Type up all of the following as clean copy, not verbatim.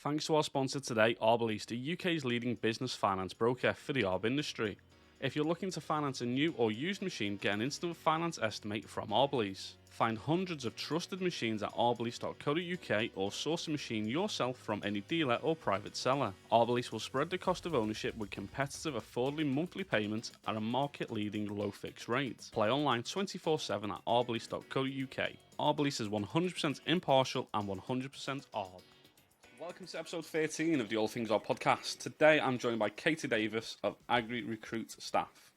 Thanks to our sponsor today, Arborist, the UK's leading business finance broker for the arbor industry. If you're looking to finance a new or used machine, get an instant finance estimate from Arborist. Find hundreds of trusted machines at arborist.co.uk or source a machine yourself from any dealer or private seller. Arborist will spread the cost of ownership with competitive, affordable monthly payments at a market-leading low fixed rate. Play online 24/7 at arborist.co.uk. Arborist is 100% impartial and 100% arb. Welcome to episode 13 of the All Things Arb podcast. Today I'm joined by Katy Davis of Agrecruit staff.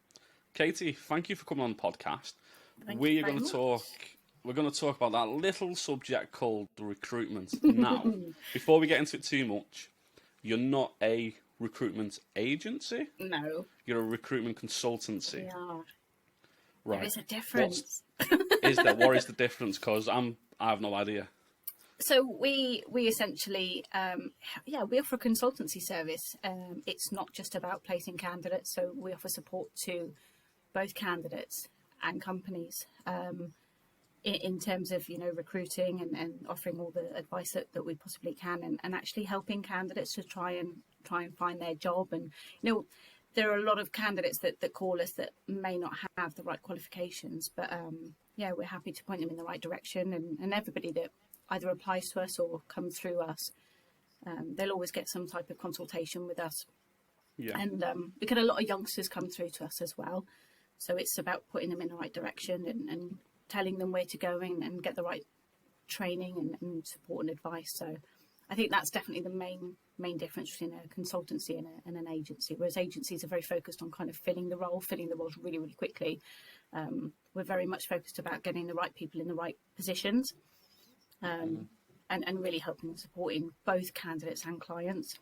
Katy, thank you for coming on the podcast. We're going to talk about that little subject called recruitment. Now, before we get into it too much, you're not a recruitment agency? No. You're a recruitment consultancy. We are. Right. There is a difference. What is the difference? Because I have no idea. So we essentially, we offer a consultancy service. It's not just about placing candidates. So we offer support to both candidates and companies in terms of, recruiting and offering all the advice that we possibly can and actually helping candidates to try and find their job. And, there are a lot of candidates that call us that may not have the right qualifications, but we're happy to point them in the right direction. And everybody that either applies to us or comes through us, they'll always get some type of consultation with us. Yeah. And we get a lot of youngsters come through to us as well. So it's about putting them in the right direction and telling them where to go and get the right training and support and advice. So I think that's definitely the main difference between a consultancy and an agency. Whereas agencies are very focused on kind of filling the roles really, really quickly. We're very much focused about getting the right people in the right positions. And really helping and supporting both candidates and clients.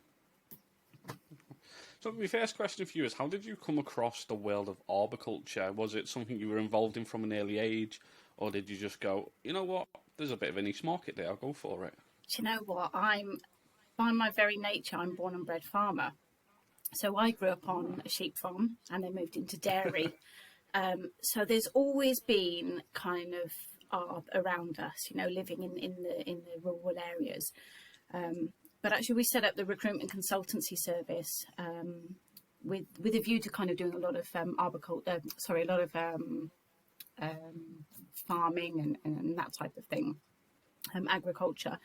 So my first question for you is, how did you come across the world of arboriculture? Was it something you were involved in from an early age, or did you just go, you know what, there's a bit of a niche market there, I'll go for it? Do you know what, by my very nature, I'm born and bred farmer. So I grew up on a sheep farm and then moved into dairy. So there's always been kind of arb around us, living in the rural areas. But actually we set up the Recruitment Consultancy service with a view to kind of doing a lot of farming and that type of thing, agriculture.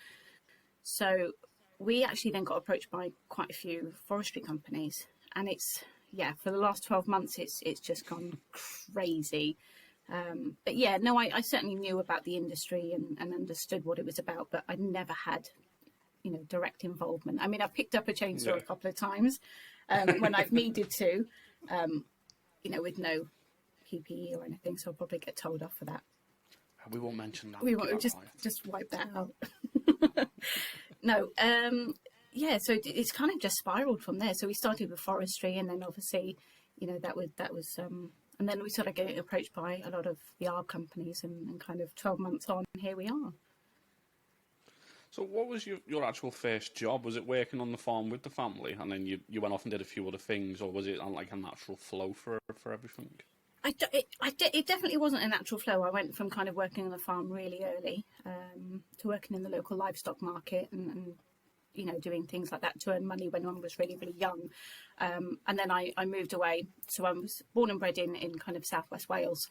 So we actually then got approached by quite a few forestry companies, and for the last 12 months it's just gone crazy. I certainly knew about the industry and understood what it was about, but I never had, direct involvement. I mean, I've picked up a chainsaw a couple of times when I've needed to, with no PPE or anything, so I'll probably get told off for that. We won't mention that. We won't, just wipe that out. No, so it's kind of just spiraled from there. So we started with forestry, and then obviously, that was. And then we started getting approached by a lot of the arb companies, and kind of 12 months on, here we are. So what was your actual first job? Was it working on the farm with the family, and then you went off and did a few other things, or was it like a natural flow for everything? It definitely wasn't a natural flow. I went from kind of working on the farm really early to working in the local livestock market and doing things like that to earn money when one was really, really young. And then I moved away. So I was born and bred in kind of southwest Wales,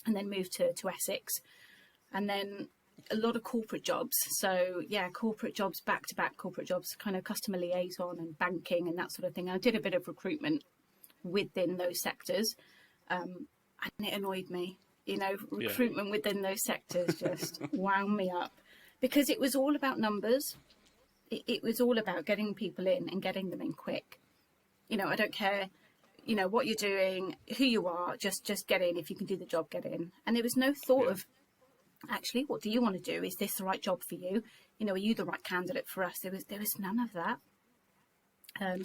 and then moved to Essex. And then a lot of corporate jobs. So corporate jobs, back-to-back corporate jobs, kind of customer liaison and banking and that sort of thing. I did a bit of recruitment within those sectors. And it annoyed me. Recruitment within those sectors just wound me up, because it was all about numbers. It was all about getting people in and getting them in quick. I don't care, what you're doing, who you are, just get in. If you can do the job, get in. And there was no thought of, actually, what do you want to do? Is this the right job for you? Are you the right candidate for us? There was none of that.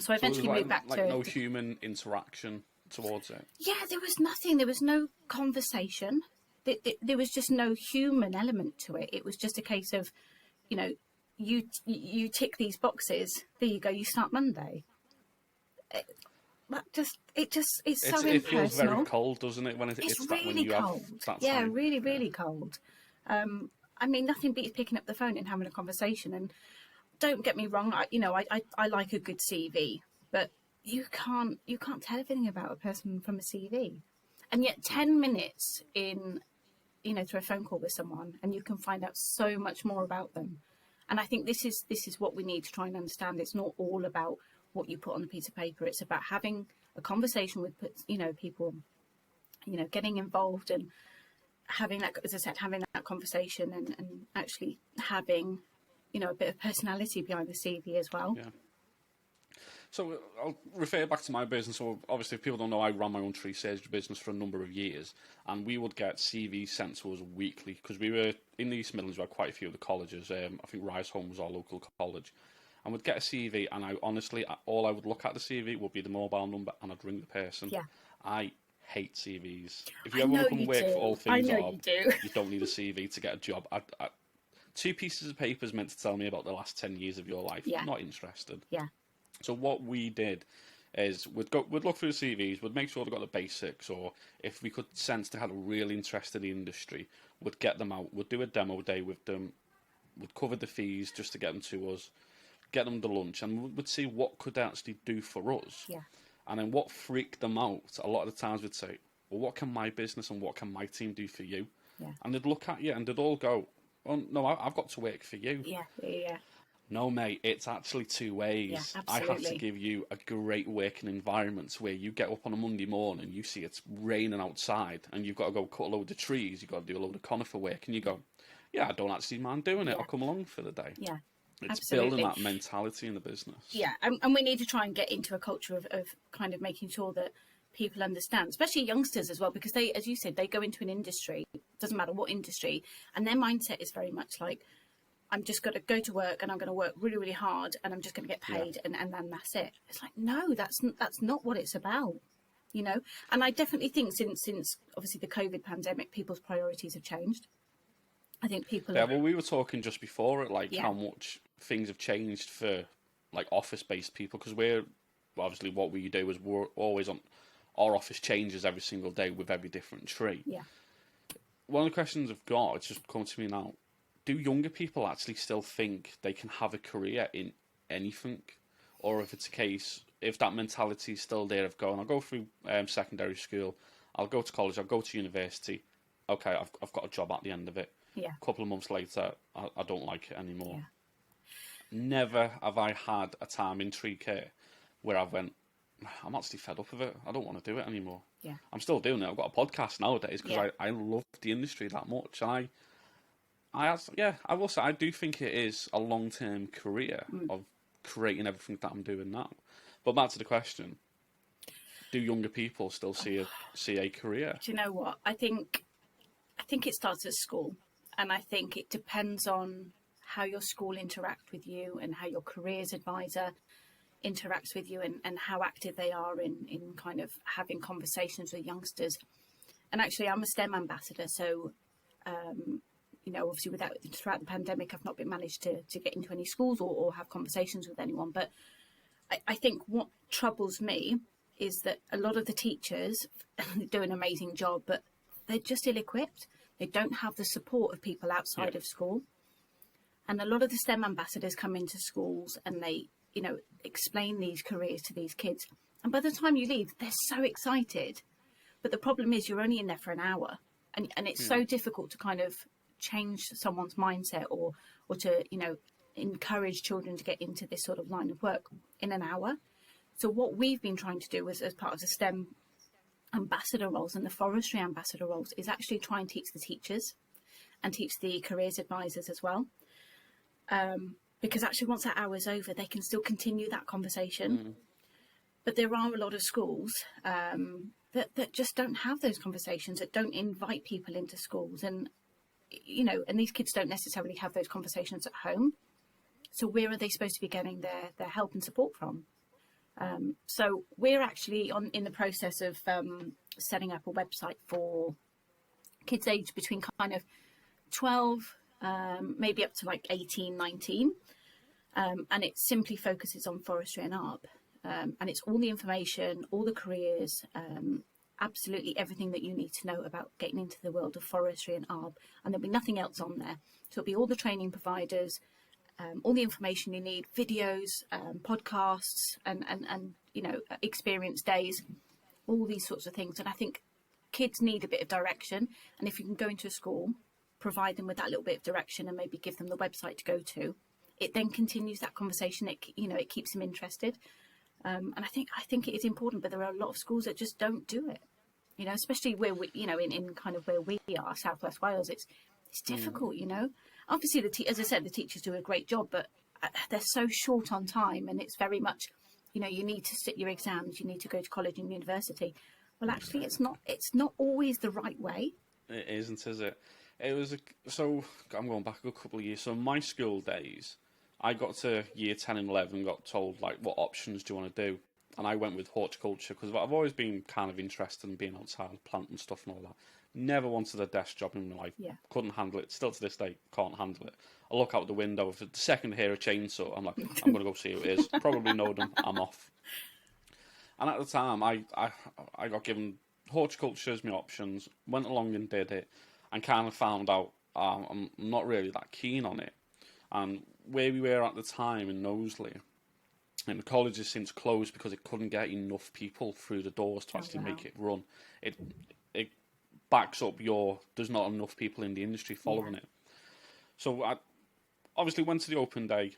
So I eventually moved back to... no human interaction towards it? Yeah, there was nothing. There was no conversation. There was just no human element to it. It was just a case of, you tick these boxes. There you go. You start Monday. It's so impersonal. It feels very cold, doesn't it? When it's really cold. Yeah, really, really cold. I mean, nothing beats picking up the phone and having a conversation. And don't get me wrong. I like a good CV, but you can't tell everything about a person from a CV. And yet 10 minutes in, through a phone call with someone, and you can find out so much more about them. And I think this is what we need to try and understand. It's not all about what you put on a piece of paper. It's about having a conversation with, people, getting involved and having that, as I said, having that conversation and actually having, a bit of personality behind the CV as well. Yeah. So I'll refer back to my business. So obviously, if people don't know, I ran my own tree surgery business for a number of years, and we would get CVs sent to us weekly because we were in the East Midlands. We had quite a few of the colleges. I think Riceholme was our local college, and we'd get a CV, and I honestly, all I would look at the CV would be the mobile number, and I'd ring the person. Yeah. I hate CVs. If you ever want to come work for All Things Orb, you don't need a CV to get a job. 2 pieces of paper is meant to tell me about the last 10 years of your life. Yeah. Not interested. Yeah. So what we did is we'd look through the CVs, we'd make sure they got the basics, or if we could sense they had a real interest in the industry, we'd get them out, we'd do a demo day with them, we'd cover the fees just to get them to us, get them the lunch, and we'd see what could they actually do for us. Yeah. And then what freaked them out, a lot of the times we'd say, well, what can my business and what can my team do for you? Yeah. And they'd look at you and they'd all go, oh, no, I've got to work for you. Yeah. No, mate, it's actually 2 ways. Yeah, I have to absolutely. give you a great working environment where you get up on a Monday morning, you see it's raining outside, and you've got to go cut a load of trees, you've got to do a load of conifer work, and you go, yeah, I don't actually mind doing it, I'll come along for the day. Yeah, It's absolutely. building that mentality in the business. Yeah, and we need to try and get into a culture of kind of making sure that people understand, especially youngsters as well, because they, as you said, they go into an industry, doesn't matter what industry, and their mindset is very much like, I'm just going to go to work and I'm going to work really, really hard and I'm just going to get paid and then that's it. It's like, no, that's not what it's about, And I definitely think since obviously the COVID pandemic, people's priorities have changed. I think people... Yeah, well, we were talking just before it, how much things have changed for, office-based people, because obviously what we do is we're always on... Our office changes every single day with every different tree. Yeah. One of the questions I've got, it's just come to me now, do younger people actually still think they can have a career in anything? Or if it's a case, if that mentality is still there of going, I'll go through secondary school, I'll go to college, I'll go to university, okay, I've got a job at the end of it. Yeah. A couple of months later, I don't like it anymore. Yeah. Never have I had a time in tree care where I went, I'm actually fed up of it, I don't want to do it anymore. Yeah. I'm still doing it, I've got a podcast nowadays because I love the industry that much. I will say I do think it is a long-term career of creating everything that I'm doing now. But back to the question: do younger people still see a career? Do you know what? I think it starts at school, and I think it depends on how your school interact with you and how your careers advisor interacts with you and how active they are in kind of having conversations with youngsters. And actually, I'm a STEM ambassador, so. Obviously throughout the pandemic, I've not been managed to get into any schools or have conversations with anyone. But I think what troubles me is that a lot of the teachers do an amazing job, but they're just ill-equipped. They don't have the support of people outside of school. And a lot of the STEM ambassadors come into schools and they, explain these careers to these kids. And by the time you leave, they're so excited. But the problem is you're only in there for an hour. And it's so difficult to kind of change someone's mindset or to encourage children to get into this sort of line of work in an hour. So what we've been trying to do as part of the STEM ambassador roles and the forestry ambassador roles is actually try and teach the teachers and teach the careers advisors as well, because actually once that hour's over they can still continue that conversation. But there are a lot of schools that just don't have those conversations, that don't invite people into schools, and these kids don't necessarily have those conversations at home. So where are they supposed to be getting their help and support from? So we're actually in the process of setting up a website for kids aged between kind of 12, maybe up to like 18, 19. And it simply focuses on forestry and arb. And it's all the information, all the careers, absolutely everything that you need to know about getting into the world of forestry and arb, and there'll be nothing else on there. So it'll be all the training providers, all the information you need, videos, podcasts, and experience days, all these sorts of things. And I think kids need a bit of direction. And if you can go into a school, provide them with that little bit of direction and maybe give them the website to go to, it then continues that conversation. It keeps them interested. And I think it is important, but there are a lot of schools that just don't do it. Especially where we, in kind of where we are, South West Wales, it's difficult. Obviously as I said, the teachers do a great job, but they're so short on time, and it's very much, you need to sit your exams, you need to go to college and university. Well, actually, it's not always the right way. It isn't, is it? So I'm going back a couple of years. So in my school days, I got to year 10 and 11, got told, like, what options do you want to do? And I went with horticulture because I've always been kind of interested in being outside, planting stuff and all that. Never wanted a desk job in my life. Yeah. Couldn't handle it. Still to this day, can't handle it. I look out the window. If the second I hear a chainsaw, I'm like, I'm going to go see who it is. Probably know them. I'm off. And at the time, I got given horticulture as my options, went along and did it, and kind of found out I'm not really that keen on it. And where we were at the time in Knowsley, and the colleges since closed because it couldn't get enough people through the doors to actually make it run. It backs up there's not enough people in the industry following it. So I obviously went to the open day.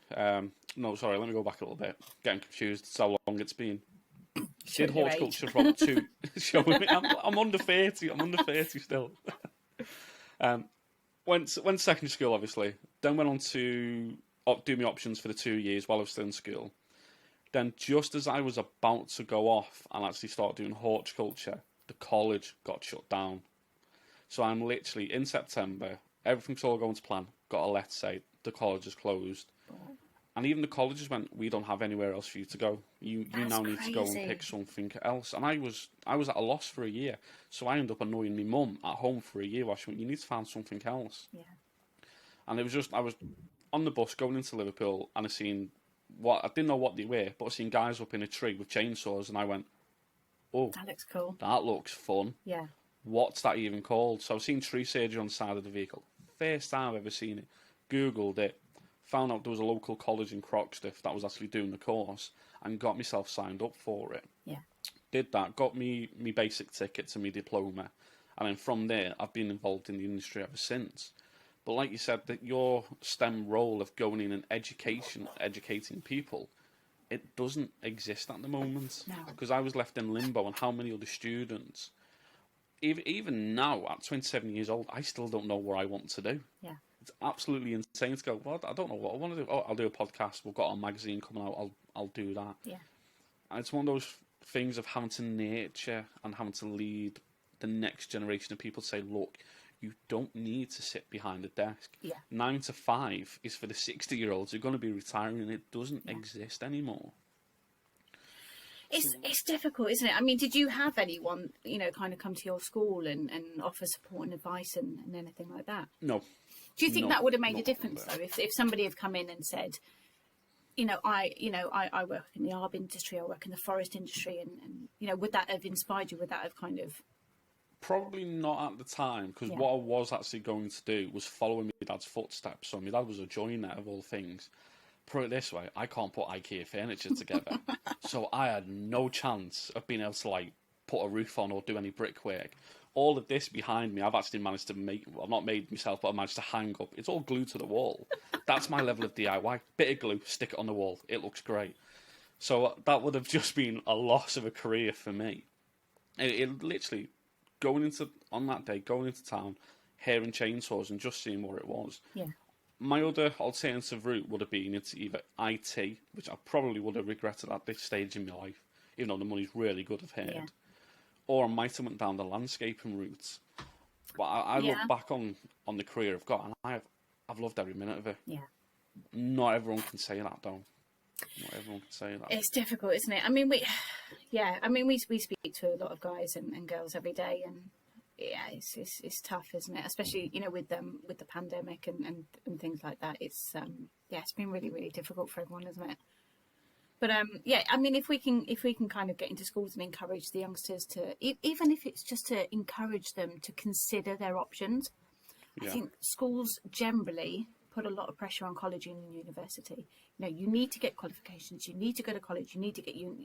No, sorry, let me go back a little bit. Getting confused. It's how long it's been. Did horticulture from two. Showing me, I'm under 30. I'm under 30 still. Went to secondary school, obviously. Then went on to do my options for the 2 years while I was still in school. Then just as I was about to go off and actually start doing horticulture, the college got shut down. So I'm literally, in September, everything's all going to plan. Got a letter say the college is closed. And even the colleges went, we don't have anywhere else for you to go. You now need to go and pick something else. And I was at a loss for a year. So I ended up annoying my mum at home for a year while she went, you need to find something else. Yeah. And it was just, I was on the bus going into Liverpool and I didn't know what they were, but I seen guys up in a tree with chainsaws, and I went, oh, that looks cool. That looks fun. Yeah. What's that even called? So I've seen Tree Surgeons on the side of the vehicle. First time I've ever seen it. Googled it. Found out there was a local college in Croxteth that was actually doing the course, and got myself signed up for it. Yeah. Did that. Got me basic ticket to my diploma. And then from there, I've been involved in the industry ever since. But like you said, that your STEM role of going in and educating people, it doesn't exist at the moment. No. Because I was left in limbo, and how many other students, even now at 27 years old, I still don't know what I want to do. Yeah. It's absolutely insane to go, well, I don't know what I want to do. Oh, I'll do a podcast. We've got a magazine coming out. I'll do that. Yeah. And it's one of those things of having to nurture and having to lead the next generation of people to say, look, you don't need to sit behind a desk. Yeah. 9 to 5 is for the 60-year-olds who are going to be retiring, and it doesn't exist anymore. It's difficult, isn't it? I mean, did you have anyone, kind of come to your school and offer support and advice and anything like that? No. Do you think that would have made a difference, though, if somebody had come in and said, I work in the arbor industry, I work in the forest industry, and would that have inspired you? Would that have kind of... Probably not at the time, because what I was actually going to do was following my dad's footsteps. So my dad was a joiner of all things. Put it this way, I can't put IKEA furniture together. So I had no chance of being able to put a roof on or do any brickwork. All of this behind me, I've actually managed to make, well, not made myself, but I managed to hang up. It's all glued to the wall. That's my level of DIY. Bit of glue, stick it on the wall. It looks great. So that would have just been a loss of a career for me. It literally... on that day, going into town, hearing chainsaws and just seeing what it was. Yeah. My other alternative route would have been into either IT, which I probably would have regretted at this stage in my life, even though the money's really good, I've heard. Or I might have went down the landscaping route. But I look back on the career I've got, and I've loved every minute of it. Yeah. Not everyone can say that, though. Not everyone can say that. It's difficult, isn't it? I mean, we speak to a lot of guys and girls every day, and it's tough, isn't it? Especially with the pandemic and things like that. It's it's been really, really difficult for everyone, isn't it? But I mean, if we can kind of get into schools and encourage the youngsters to, even if it's just to encourage them to consider their options. I think schools generally put a lot of pressure on college and university. You know, you need to get qualifications, you need to go to college, you need to get you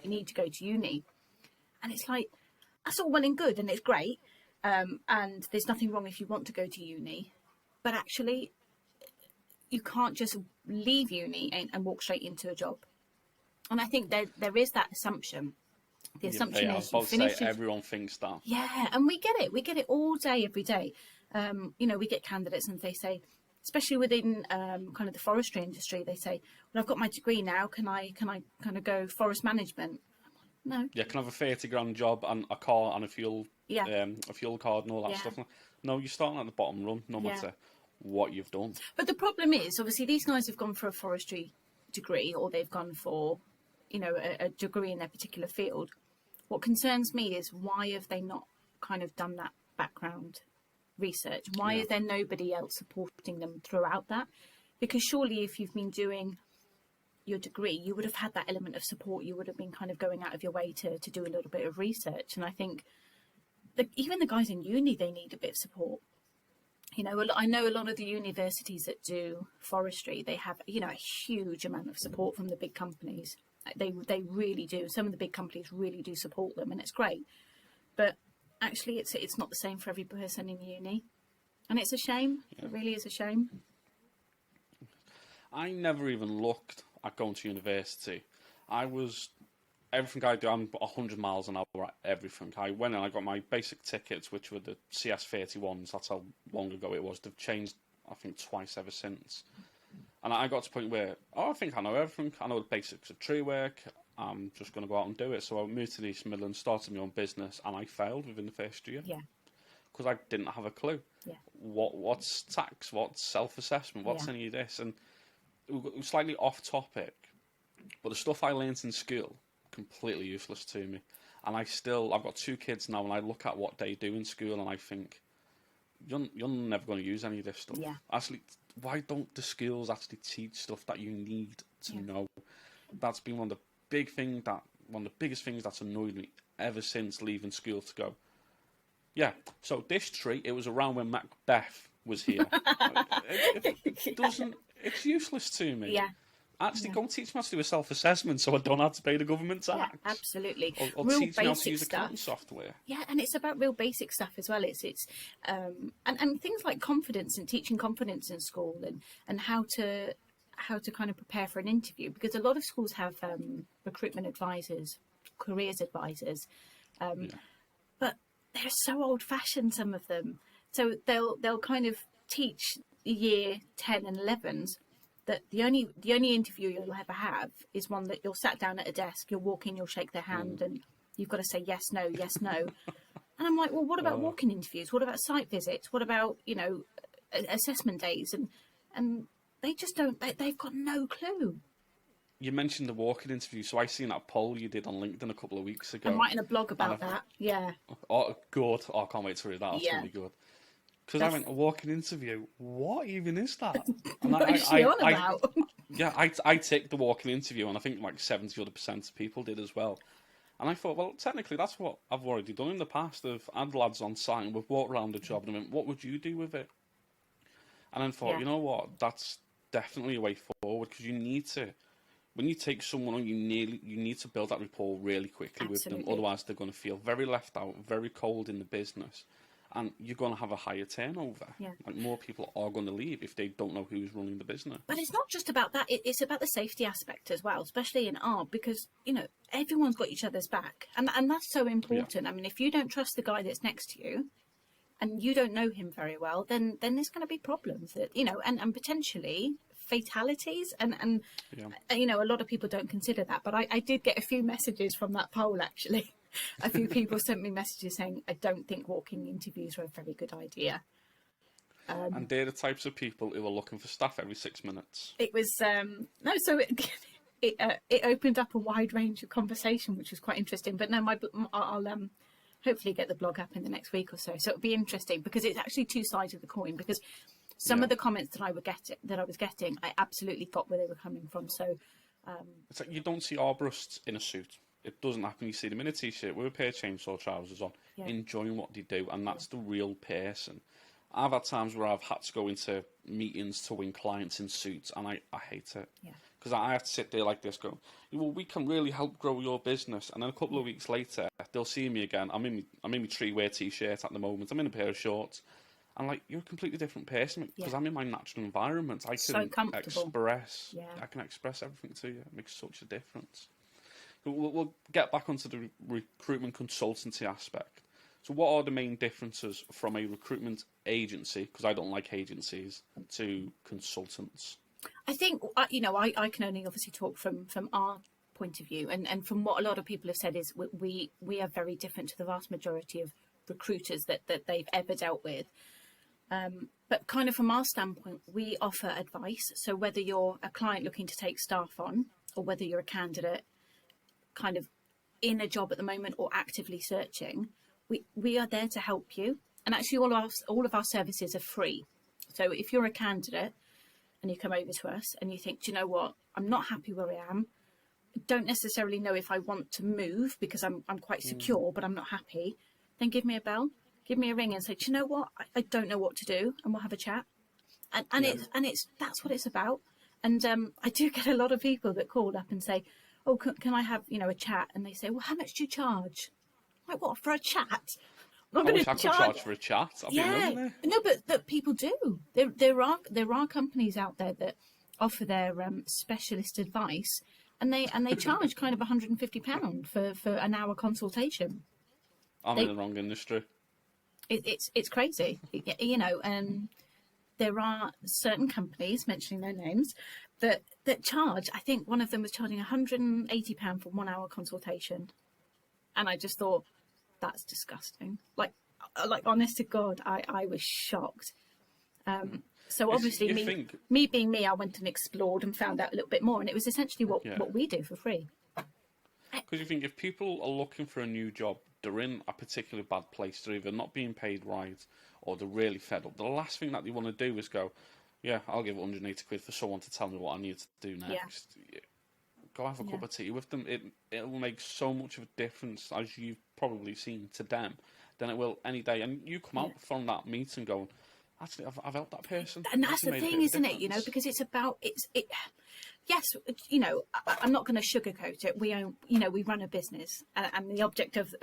need to go to uni. And it's like, that's all well and good, and it's great. And there's nothing wrong if you want to go to uni, but actually you can't just leave uni and walk straight into a job. And I think there is that assumption. The assumption is you finish. Everyone thinks that. Yeah, and we get it all day, every day. You know, we get candidates and they say, especially within kind of the forestry industry, they say, "Well, I've got my degree now. Can I kind of go forest management?" No. Yeah, can I have a 30 grand job and a car and a fuel card and all that stuff? No, you're starting at the bottom run, no matter what you've done. But the problem is, obviously, these guys have gone for a forestry degree, or they've gone for, you know, a degree in their particular field. What concerns me is, why have they not kind of done that background research? Why is there nobody else supporting them throughout that? Because surely if you've been doing your degree, you would have had that element of support. You would have been kind of going out of your way to do a little bit of research. And I think that even the guys in uni, they need a bit of support. You know, I know a lot of the universities that do forestry, they have, you know, a huge amount of support from the big companies. They really do. Some of the big companies really do support them, and it's great. But actually, it's not the same for every person in uni, and it's a shame. It really is a shame. I never even looked at going to university. Everything I do, I'm 100 miles an hour at everything. I went and I got my basic tickets, which were the CS31s. That's how long ago it was. They've changed, I think, twice ever since. And I got to the point where, I think I know everything. I know the basics of tree work. I'm just going to go out and do it. So I moved to the East Midlands, started my own business, and I failed within the first year. Yeah. Because I didn't have a clue. Yeah. What's tax? What's self-assessment? What's any of this? And it was slightly off topic, but the stuff I learnt in school, completely useless to me. And I've got 2 kids now, and I look at what they do in school, and I think, you're never going to use any of this stuff. Yeah. Actually, why don't the schools actually teach stuff that you need to know? That's been one of the biggest things that's annoyed me ever since leaving school to go. Yeah, so this tree, it was around when Macbeth was here. It's useless to me. Yeah. Actually, go and teach me how to do a self-assessment so I don't have to pay the government tax. Yeah, absolutely. Or real teach me how to use stuff. accounting software. Yeah, and it's about real basic stuff as well. And things like confidence, and teaching confidence in school, and how to kind of prepare for an interview, because a lot of schools have recruitment advisors, careers advisors, but they're so old-fashioned, some of them. So they'll kind of teach year 10 and 11s that the only interview you'll ever have is one that you're sat down at a desk, you'll walk in, you'll shake their hand, and you've got to say yes, no, yes, no. And I'm like, well, what about walk-in interviews? What about site visits? What about, you know, assessment days? And they just don't. They've got no clue. You mentioned the walk-in interview, so I seen that poll you did on LinkedIn a couple of weeks ago. I'm writing a blog about that. Yeah. Oh, good. Oh, I can't wait to read that. That's going to be good. Because I went, a walk-in interview, what even is that? And what is she on about? Yeah, I ticked the walk-in interview, and I think like 70% of people did as well. And I thought, well, technically, that's what I've already done in the past. I've had lads on site, and we've walked around the job, and I went, what would you do with it? And then thought, you know what, that's definitely a way forward, because you need to, when you take someone on, you need to build that rapport really quickly with them. Otherwise, they're going to feel very left out, very cold in the business. And you're going to have a higher turnover. Yeah. Like, more people are going to leave if they don't know who's running the business. But it's not just about that. It's about the safety aspect as well, especially in art, because, you know, everyone's got each other's back. And that's so important. Yeah. I mean, if you don't trust the guy that's next to you and you don't know him very well, then there's going to be problems that, you know, and potentially fatalities. And you know, a lot of people don't consider that. But I did get a few messages from that poll, actually. A few people sent me messages saying, I don't think walking interviews are a very good idea. And they're the types of people who are looking for staff every 6 minutes. It was, so it opened up a wide range of conversation, which was quite interesting. But no, I'll hopefully get the blog up in the next week or so. So it'll be interesting, because it's actually 2 sides of the coin, because some of the comments that I was getting, I absolutely got where they were coming from. So it's like, you don't see arborists in a suit. It doesn't happen. You see them in a t-shirt with a pair of chainsaw trousers on, enjoying what they do, and that's the real person. I've had times where I've had to go into meetings to win clients in suits, and I hate it. Yeah. Because I have to sit there like this going, well, we can really help grow your business. And then a couple of weeks later, they'll see me again. I'm in my tree wear t-shirt at the moment. I'm in a pair of shorts. I'm like, you're a completely different person because I'm in my natural environment. I So can comfortable. I can express everything to you. It makes such a difference. We'll get back onto the recruitment consultancy aspect. So what are the main differences from a recruitment agency, because I don't like agencies, to consultants? I think, I can only obviously talk from our point of view, and from what a lot of people have said is we are very different to the vast majority of recruiters that they've ever dealt with. But kind of from our standpoint, we offer advice. So whether you're a client looking to take staff on, or whether you're a candidate kind of in a job at the moment or actively searching, we are there to help you. And actually all of our services are free. So if you're a candidate and you come over to us and you think, do you know what, I'm not happy where I am, don't necessarily know if I want to move because I'm quite secure, but I'm not happy, then give me a bell, give me a ring and say, do you know what, I don't know what to do, and we'll have a chat. And it's that's what it's about. And I do get a lot of people that call up and say, oh, can I have a chat? And they say, well, how much do you charge? Like, what, for a chat? I wish I could charge for a chat. I'd be Yeah, loving it. no, but people do. There are companies out there that offer their specialist advice, and they charge kind of £150 for an hour consultation. I'm in the wrong industry. It's crazy, and there are certain companies, mentioning no names, that charge. I think one of them was charging £180 for 1 hour consultation, and I just thought, that's disgusting. Like honest to God, I was shocked. So obviously, me being me, I went and explored and found out a little bit more, and it was essentially what we do for free. Because you think if people are looking for a new job, they're in a particularly bad place, they're either not being paid right or they're really fed up. The last thing that they want to do is go, yeah, I'll give 180 quid for someone to tell me what I need to do next. Yeah. Go have a cup of tea with them. It will make so much of a difference, as you've probably seen, to them than it will any day. And you come out from that meeting going, actually, I've helped that person. And that's the thing, isn't it? Because it's about yes, I'm not going to sugarcoat it. We run a business, and the object of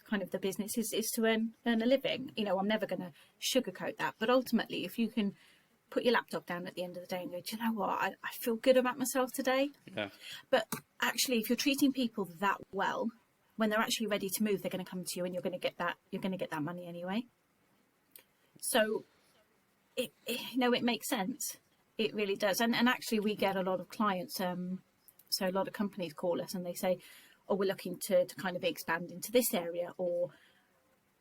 kind of the business is to earn a living. I'm never going to sugarcoat that. But ultimately, if you can put your laptop down at the end of the day and go, do you know what, I feel good about myself today. Yeah. But actually, if you're treating people that well, when they're actually ready to move, they're going to come to you, and you're going to get that money anyway. So it makes sense. It really does. And actually, we get a lot of clients. So a lot of companies call us and they say, oh, we're looking to kind of expand into this area, or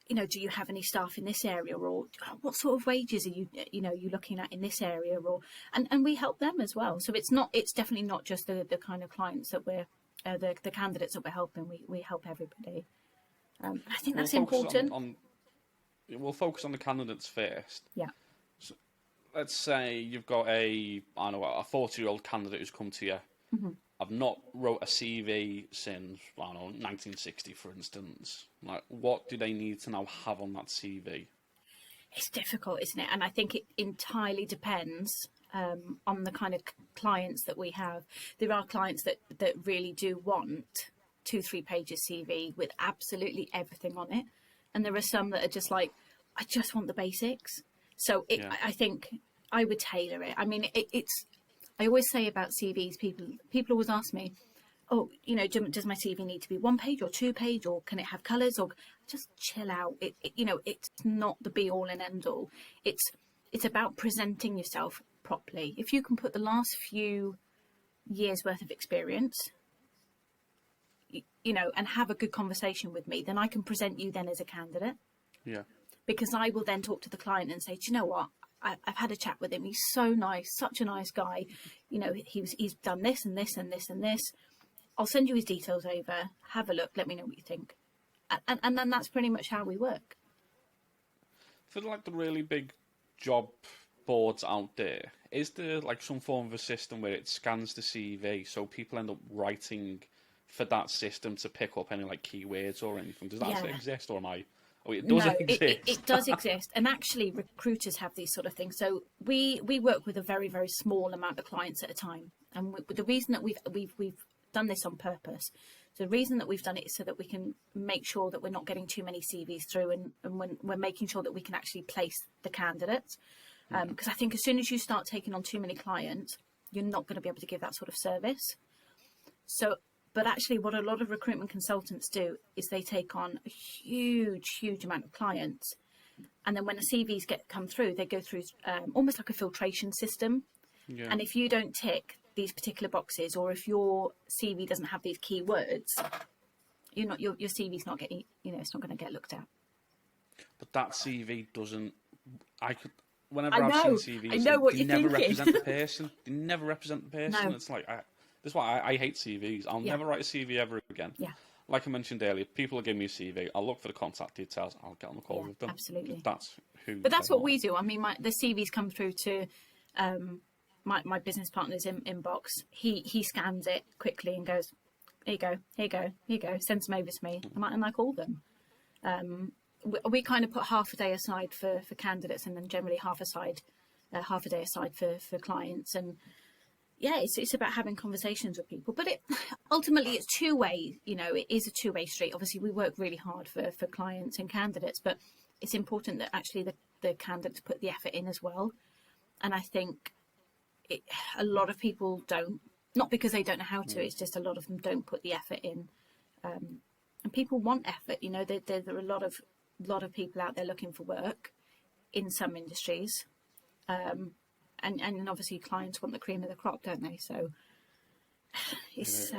do you have any staff in this area, or what sort of wages are you looking at in this area, or and we help them as well. So it's definitely not just the kind of clients that we're the candidates that we're helping. We help everybody. I think that's important. We'll focus on the candidates first. Yeah. So let's say you've got a 40-year-old candidate who's come to you. Mm-hmm. I've not wrote a CV since 1960, for instance. Like, what do they need to now have on that CV? It's difficult, isn't it? And I think it entirely depends on the kind of clients that we have. There are clients that really do want 2-3 pages CV with absolutely everything on it, and there are some that are just like, I just want the basics. So I think I would tailor it. I mean, it's. I always say about CVs, people always ask me, oh, does my CV need to be 1 page or 2 page, or can it have colours? Or just chill out. It's not the be all and end all. It's about presenting yourself properly. If you can put the last few years worth of experience, and have a good conversation with me, then I can present you then as a candidate. Yeah. Because I will then talk to the client and say, do you know what? I've had a chat with him. He's so nice, such a nice guy. He's done this and this and this and this. I'll send you his details over. Have a look. Let me know what you think. And then that's pretty much how we work. For like the really big job boards out there, is there like some form of a system where it scans the CV so people end up writing for that system to pick up any like keywords or anything? Does that actually exist, or am I Oh, it doesn't No, exist. it does exist, and actually recruiters have these sort of things. So we work with a very, very small amount of clients at a time, and the reason that we've done this on purpose. So the reason that we've done it is so that we can make sure that we're not getting too many CVs through, and when we're making sure that we can actually place the candidates. Because I think as soon as you start taking on too many clients, you're not going to be able to give that sort of service. So, but actually what a lot of recruitment consultants do is they take on a huge amount of clients. And then when the CVs come through, they go through almost like a filtration system. Yeah. And if you don't tick these particular boxes, or if your CV doesn't have these keywords, your CV's not getting, it's not going to get looked at. But that CV doesn't. Whenever I I've know, seen CVs, I know what they you're never thinking. represent the person. They never represent the person. No. It's like, this is why I hate CVs. I'll never write a CV ever again. Yeah. Like I mentioned earlier, people will give me a CV. I'll look for the contact details. I'll get on the call with them. Absolutely. That's who. But that's what we do. I mean, the CVs come through to my business partner's inbox. He scans it quickly and goes, here you go, send them over to me, and I call them. We kind of put half a day aside for candidates, and then generally half a day aside for clients. And yeah, it's about having conversations with people. But ultimately it's two-way. It is a two-way street. Obviously, we work really hard for clients and candidates, but it's important that actually the candidates put the effort in as well. And I think a lot of people don't, not because they don't know how to. It's just a lot of them don't put the effort in. And people want effort. There are a lot of people out there looking for work in some industries, and obviously clients want the cream of the crop, don't they? So it's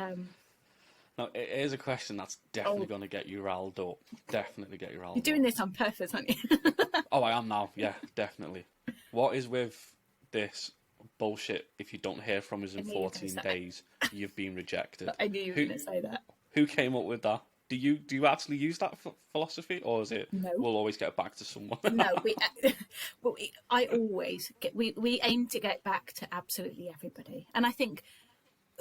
Now, it is a question that's definitely going to get you riled up. Definitely get you riled up. You're doing this on purpose, aren't you? Oh, I am now. Yeah, definitely. What is with this bullshit? If you don't hear from us in 14 days, you've been rejected. I knew you were going to say that. Who came up with that? Do you actually use that philosophy, or is it we'll always get back to someone? No, I always we aim to get back to absolutely everybody, and I think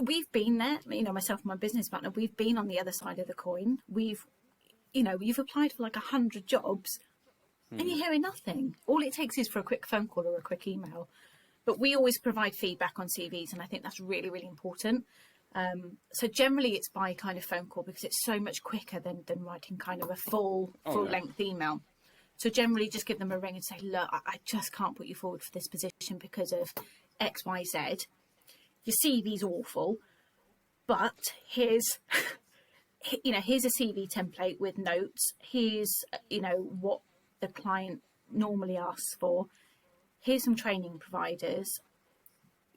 we've been there. Myself and my business partner, we've been on the other side of the coin. You've applied for like 100 jobs, and you're hearing nothing. All it takes is for a quick phone call or a quick email. But we always provide feedback on CVs, and I think that's really, really important. So generally it's by kind of phone call, because it's so much quicker than writing kind of a full length email. So generally just give them a ring and say, look, I just can't put you forward for this position because of X, Y, Z. Your CV's awful, but here's a CV template with notes. Here's, what the client normally asks for. Here's some training providers.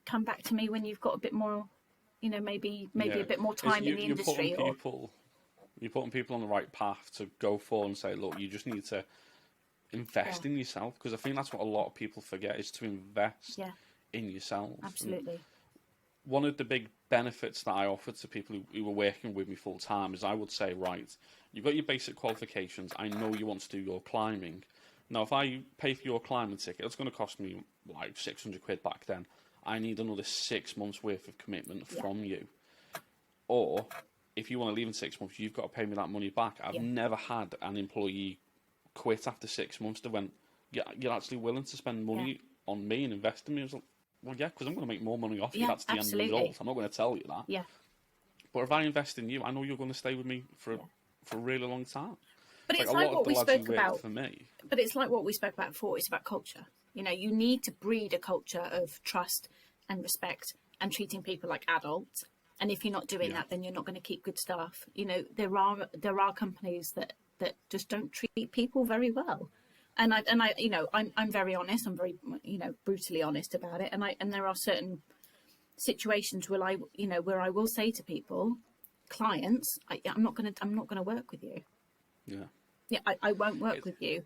Come back to me when you've got a bit more, maybe a bit more time in the industry. You're putting people on the right path to go for and say, look, you just need to invest in yourself, because I think that's what a lot of people forget, is to invest in yourself. Absolutely. And one of the big benefits that I offer to people who are working with me full time is I would say, right, you've got your basic qualifications. I know you want to do your climbing. Now, if I pay for your climbing ticket, it's going to cost me like 600 quid back then. I need another 6 months worth of commitment from you. Or if you want to leave in 6 months, you've got to pay me that money back. I've never had an employee quit after 6 months that went, you're actually willing to spend money on me and invest in me. I was like, well, yeah, because I'm going to make more money off you. That's the end result. I'm not going to tell you that. Yeah. But if I invest in you, I know you're going to stay with me for a really long time. But it's like what we spoke about. For me. But it's like what we spoke about before. It's about culture. You need to breed a culture of trust and respect and treating people like adults. And if you're not doing that, then you're not going to keep good staff. There are companies that just don't treat people very well. And I'm very honest. I'm very brutally honest about it. And there are certain situations where I will say to people, clients, I'm not going to work with you. Yeah. Yeah, I won't work with you.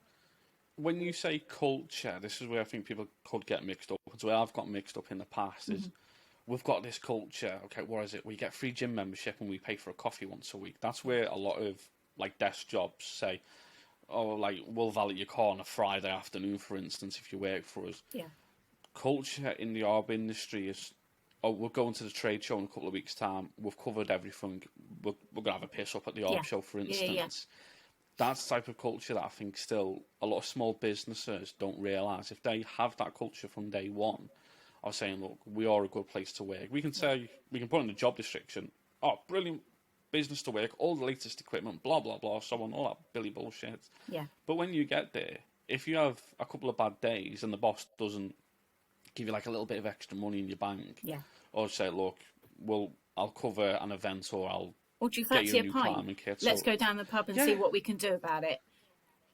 When you say culture, this is where I think people could get mixed up. It's where I've got mixed up in the past is we've got this culture. Okay, what is it? We get free gym membership and we pay for a coffee once a week. That's where a lot of like desk jobs say, oh, like we'll valet your car on a Friday afternoon, for instance, if you work for us. Yeah. Culture in the arbor industry is, oh, we're going to the trade show in a couple of weeks' time. We've covered everything. We're going to have a piss up at the arbor show, for instance. that's the type of culture that I think still a lot of small businesses don't realise. If they have that culture from day one, of saying, look, we are a good place to work. We can say, we can put in the job description, oh, brilliant business to work, all the latest equipment, blah, blah, blah, so on, all that Billy bullshit. Yeah. But when you get there, if you have a couple of bad days and the boss doesn't give you like a little bit of extra money in your bank, or say, look, I'll cover an event, or do you get you fancy a new pint? climbing kit. Let's go down the pub and see what we can do about it.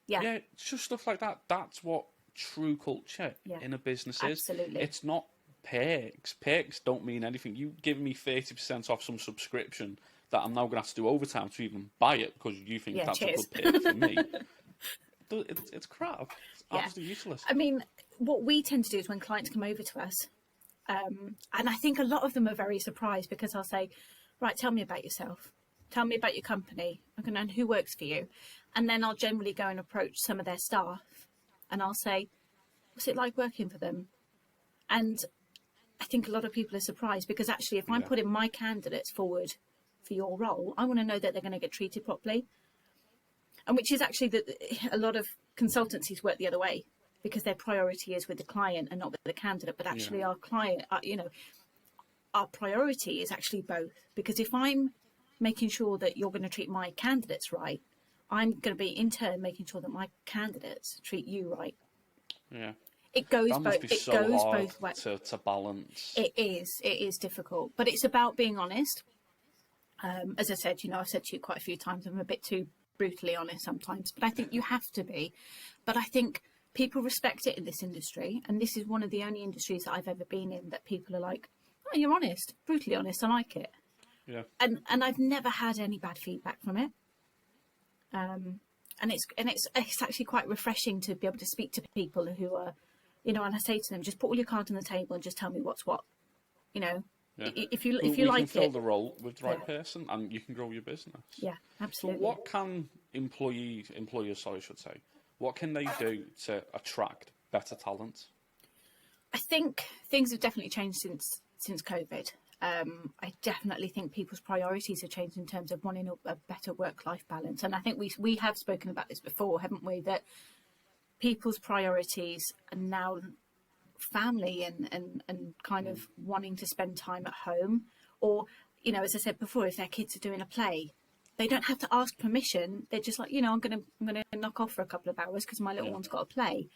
Yeah. Yeah, it's just stuff like that. That's what true culture in a business is. Absolutely. It's not perks. Perks don't mean anything. You give me 30% off some subscription that I'm now going to have to do overtime to even buy it because you think that's a good perk for me. It's crap. It's absolutely useless. I mean, what we tend to do is when clients come over to us, and I think a lot of them are very surprised because I'll say, right, tell me about yourself. Tell me about your company. And who works for you. And then I'll generally go and approach some of their staff and I'll say, what's it like working for them? And I think a lot of people are surprised because actually if I'm putting my candidates forward for your role, I want to know that they're going to get treated properly. And which is actually that a lot of consultancies work the other way because their priority is with the client and not with the candidate. But actually our client, our priority is actually both. Because if I'm making sure that you're going to treat my candidates right, I'm going to be in turn making sure that my candidates treat you right. Yeah. It goes that both. Must be it so goes hard both ways. To balance. It is difficult, but it's about being honest. As I said, I've said to you quite a few times, I'm a bit too brutally honest sometimes, but I think you have to be. But I think people respect it in this industry, and this is one of the only industries that I've ever been in that people are like, "Oh, you're honest, brutally honest. I like it." Yeah. And I've never had any bad feedback from it. And it's actually quite refreshing to be able to speak to people who are, and I say to them, just put all your cards on the table and just tell me what's what. Yeah. If you like can it, fill the role with the right person, and you can grow your business. Yeah, absolutely. So what can employers, what can they do to attract better talent? I think things have definitely changed since COVID. I definitely think people's priorities have changed in terms of wanting a better work-life balance. And I think we have spoken about this before, haven't we? That people's priorities are now family and kind of wanting to spend time at home. Or, as I said before, if their kids are doing a play, they don't have to ask permission. They're just like, I'm going to knock off for a couple of hours because my little one's got to play.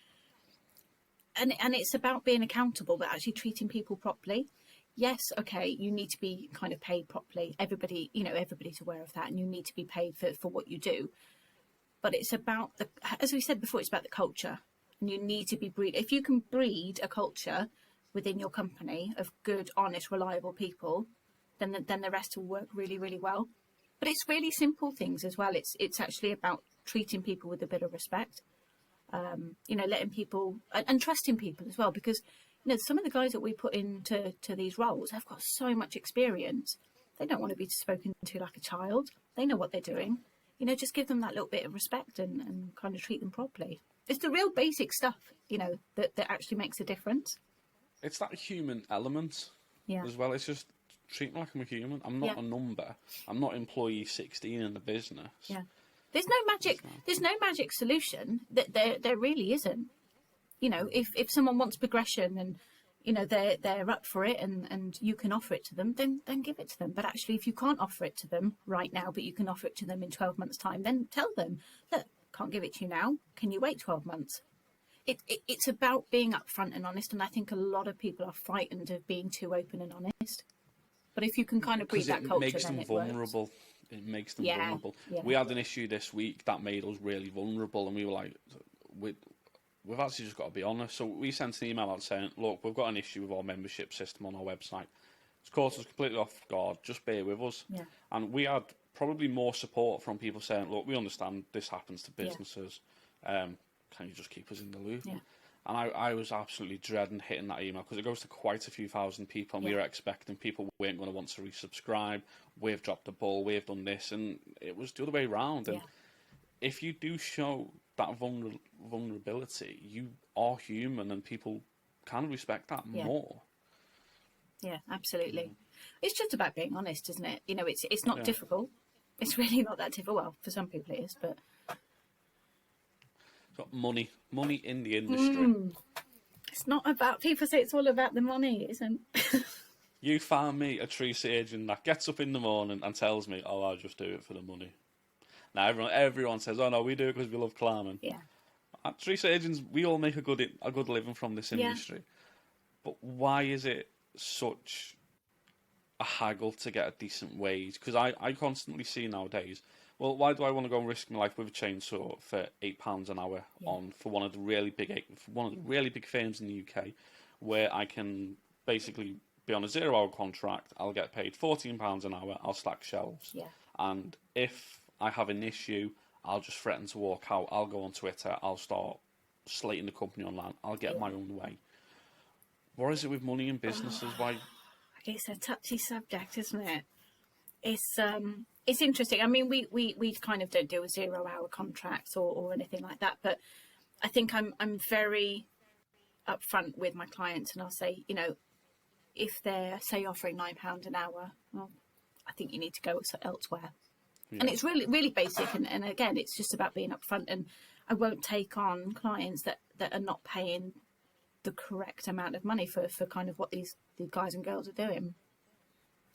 And it's about being accountable, but actually treating people properly. Yes, okay, you need to be kind of paid properly. Everybody's aware of that, and you need to be paid for what you do. But it's about as we said before, it's about the culture. And you need to be if you can breed a culture within your company of good, honest, reliable people, then the rest will work really, really well. But it's really simple things as well. It's actually about treating people with a bit of respect. Letting people and trusting people as well, because some of the guys that we put into these roles have got so much experience. They don't want to be spoken to like a child. They know what they're doing. Just give them that little bit of respect and kind of treat them properly. It's the real basic stuff, that actually makes a difference. It's that human element as well. It's just treat me like I'm a human. I'm not a number. I'm not employee 16 in the business. Yeah. There's no magic. There's no magic solution. That there really isn't. If someone wants progression and they're up for it and you can offer it to them, then give it to them. But actually, if you can't offer it to them right now, but you can offer it to them in 12 months' time, then tell them, look, can't give it to you now. Can you wait 12 months? It's about being upfront and honest, and I think a lot of people are frightened of being too open and honest. But if you can kind of breed that culture, makes then them it vulnerable. Works. It makes them vulnerable. Yeah. We had an issue this week that made us really vulnerable, and we were like, we've actually just got to be honest. So we sent an email out saying, look, we've got an issue with our membership system on our website. It's caught us completely off guard. Just bear with us. Yeah. And we had probably more support from people saying, look, we understand this happens to businesses. Can you just keep us in the loop? Yeah. And I was absolutely dreading hitting that email because it goes to quite a few thousand people, and we were expecting people weren't going to want to resubscribe. We've dropped the ball. We've done this, and it was the other way around. And if you do show that vulnerability, you are human, and people can respect that more. Yeah, absolutely. It's just about being honest, isn't it? It's not difficult. It's really not that difficult. Well, for some people it is, but Got money in the industry. It's not about, people say it's all about the money, it isn't. You find me a tree surgeon that gets up in the morning and tells me, "Oh, I'll just do it for the money." Now everyone says, "Oh no, we do it because we love climbing." Yeah. Tree surgeons, we all make a good living from this industry. But why is it such a haggle to get a decent wage? Because I constantly see nowadays, well, why do I want to go and risk my life with a chainsaw for £8 an hour for one of the really big firms in the UK, where I can basically be on a 0-hour contract, I'll get paid £14 an hour, I'll stack shelves. Yeah. And if I have an issue, I'll just threaten to walk out, I'll go on Twitter, I'll start slating the company online, I'll get my own way. What is it with money in businesses? Why? It's a touchy subject, isn't it? It's interesting. I mean, we kind of don't do a 0-hour contracts or anything like that, but I think I'm very upfront with my clients, and I'll say, you know, if they're, say, offering £9 an hour, well, I think you need to go elsewhere. Yeah. And it's really basic, and again, it's just about being upfront. And I won't take on clients that are not paying the correct amount of money for kind of what these guys and girls are doing.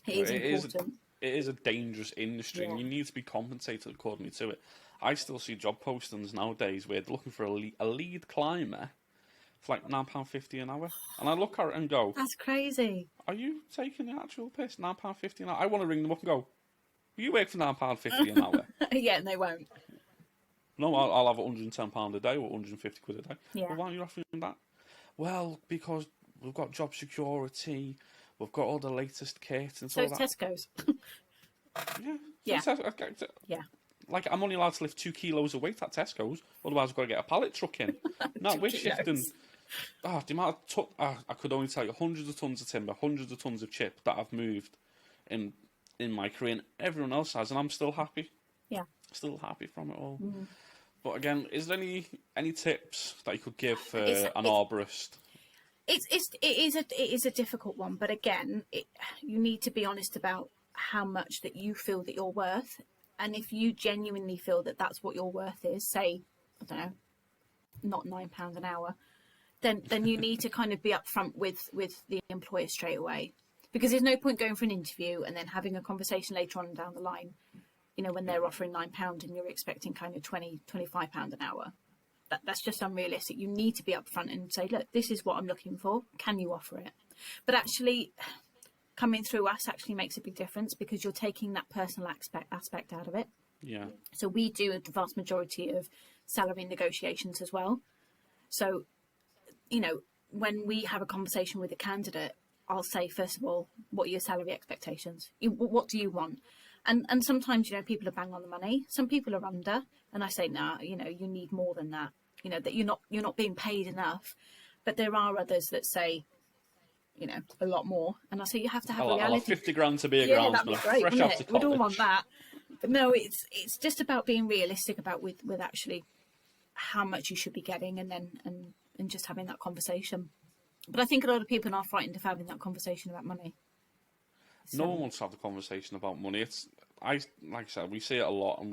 It is important. It is a dangerous industry, and you need to be compensated accordingly to it. I still see job postings nowadays where they're looking for a lead climber for like £9.50 an hour, and I look at it and go, "That's crazy. Are you taking the actual piss? £9.50 an hour?" I want to ring them up and go, "You work for £9.50 an hour?" Yeah, and they won't. No, I'll have £110 a day or £150 a day. Yeah. Well, why are you offering that? Well, because we've got job security, we've got all the latest kit and so all that. Tesco's. Yeah. Yeah. Like, I'm only allowed to lift 2 kilos of weight at Tesco's, otherwise I've got to get a pallet truck in. No, we're shifting. The amount of I could only tell you hundreds of tons of timber, hundreds of tons of chip that I've moved in my career, and everyone else has, and I'm still happy. Yeah. Still happy from it all. Mm. But again, is there any tips that you could give for an arborist? It is a difficult one, but again, you need to be honest about how much that you feel that you're worth, and if you genuinely feel that that's what your worth is, say, I don't know, not £9 an hour, then you need to kind of be upfront with the employer straight away, because there's no point going for an interview and then having a conversation later on down the line, you know, when they're offering £9 and you're expecting kind of £25 an hour. That's just unrealistic. You need to be upfront and say, look, this is what I'm looking for. Can you offer it? But actually, coming through us actually makes a big difference, because you're taking that personal aspect out of it. Yeah. So we do the vast majority of salary negotiations as well. So, you know, when we have a conversation with a candidate, I'll say, first of all, what are your salary expectations? What do you want? And sometimes, you know, people are bang on the money. Some people are under, and I say, nah, you know, you need more than that. You know, that you're not being paid enough. But there are others that say, you know, a lot more. And I say, you have to have reality. I'll have 50 grand to be a groundsman. That'd be great, fresh out of college. We'd all want that. But no, it's just about being realistic about with actually how much you should be getting, and then and just having that conversation. But I think a lot of people are frightened of having that conversation about money. No one wants to have the conversation about money. Like I said, we see it a lot, and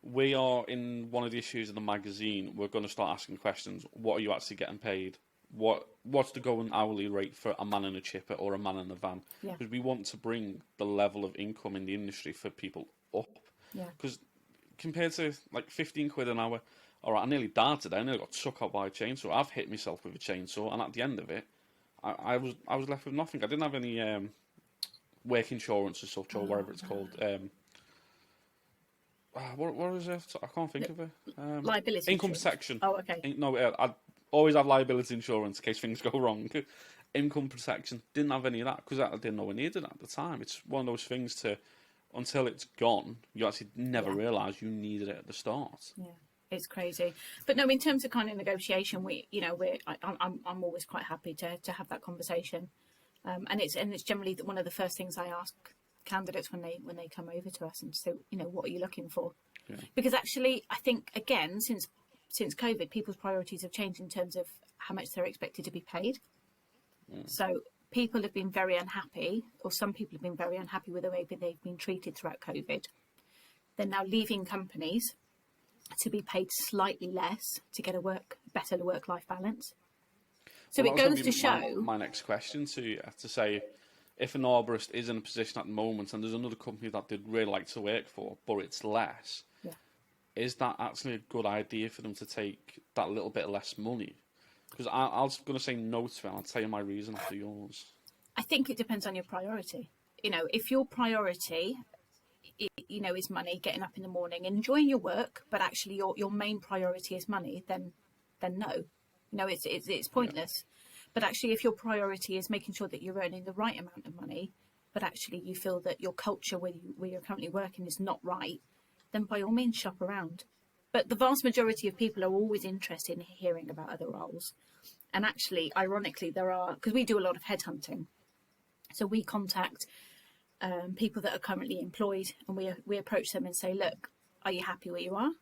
we are in one of the issues of the magazine. We're going to start asking questions. What are you actually getting paid? What's the going hourly rate for a man in a chipper or a man in a van? Because we want to bring the level of income in the industry for people up. Because compared to like £15 an hour, all right, I nearly died today. I nearly got sucked out by a chainsaw. I've hit myself with a chainsaw, and at the end of it, I was left with nothing. I didn't have any work insurance or such, or whatever it's called. What is it? I can't think of it. Liability income insurance. protection. Oh, okay. No, I always have liability insurance in case things go wrong. Income protection, didn't have any of that because I didn't know I needed it at the time. It's one of those things until it's gone, you actually never realise you needed it at the start. Yeah, it's crazy. But no, in terms of kind of negotiation, I'm always quite happy to have that conversation. And it's generally one of the first things I ask candidates when they come over to us, and so, you know, what are you looking for? Yeah. Because actually, I think again, since COVID, people's priorities have changed in terms of how much they're expected to be paid. So people have been very unhappy, or some people have been very unhappy with the way they've been treated throughout COVID. They're now leaving companies to be paid slightly less to get a better work-life balance. So Well, it that was goes gonna to be show. my next question to you, to say, if an arborist is in a position at the moment and there's another company that they'd really like to work for, but it's less, Yeah. is that actually a good idea for them to take that little bit less money? Because I was going to say no to it, and I'll tell you my reason after yours. I think it depends on your priority. You know, if your priority, you know, is money, getting up in the morning, enjoying your work, but actually your main priority is money, then no, you know, it's pointless. But actually, if your priority is making sure that you're earning the right amount of money, but actually you feel that your culture where you're currently working is not right, then by all means shop around. But the vast majority of people are always interested in hearing about other roles. And actually, ironically, because we do a lot of headhunting. So we contact people that are currently employed, and we approach them and say, look, are you happy where you are?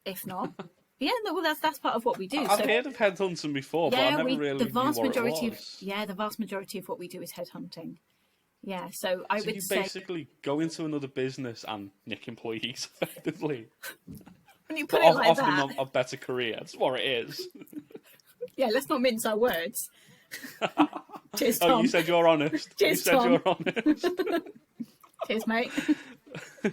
If not, yeah, no, well, that's part of what we do. I've heard of headhunting before, but I never really knew what it was. The vast majority of what we do is headhunting. Yeah, so I would you say basically go into another business and nick employees effectively. when you put it like offer that, them a better career. That's what it is. yeah, let's not mince our words. Cheers, Tom. Oh, you said you're honest. Cheers, you said Tom. you're honest. Cheers, mate.